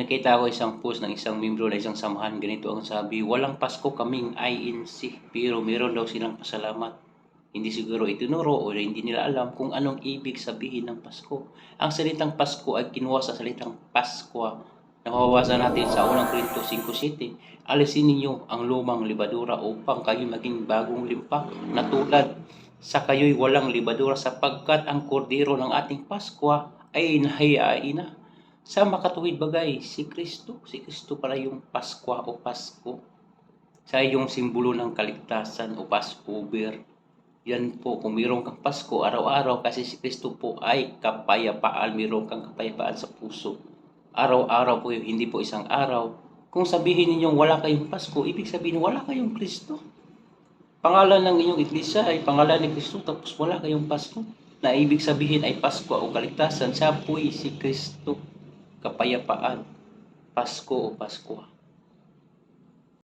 nakita ko isang post ng isang membro na isang samahan, ganito ang sabi, walang Pasko kaming INC, pero meron daw silang pasalamat. Hindi siguro itinuro o hindi nila alam kung anong ibig sabihin ng Pasko. Ang salitang Pasko ay kinuha sa salitang Paskwa. Nababasa natin sa unang Korinto 5:7, alisin ninyo ang lumang libadura upang kayo maging bagong limpak na tulad sa kayo'y walang libadura sapagkat ang kordero ng ating Paskwa ay nahayain na. Sa makatuwid bagay, si Kristo pala yung Paskwa o Pasko. Siya yung simbolo ng kaligtasan o Passover. Yan po, kung mayroon kang Pasko araw-araw kasi si Kristo po ay kapayapaan, mayroon kang kapayapaan sa puso. Araw-araw po yun, hindi po isang araw. Kung sabihin ninyong wala kayong Pasko, ibig sabihin wala kayong Kristo. Pangalan ng inyong iglesia ay pangalan ni Kristo tapos wala kayong Pasko. Na ibig sabihin ay Pasko o kaligtasan, siya po ay si Kristo. Kapayapaan, Pasko o Paskwa.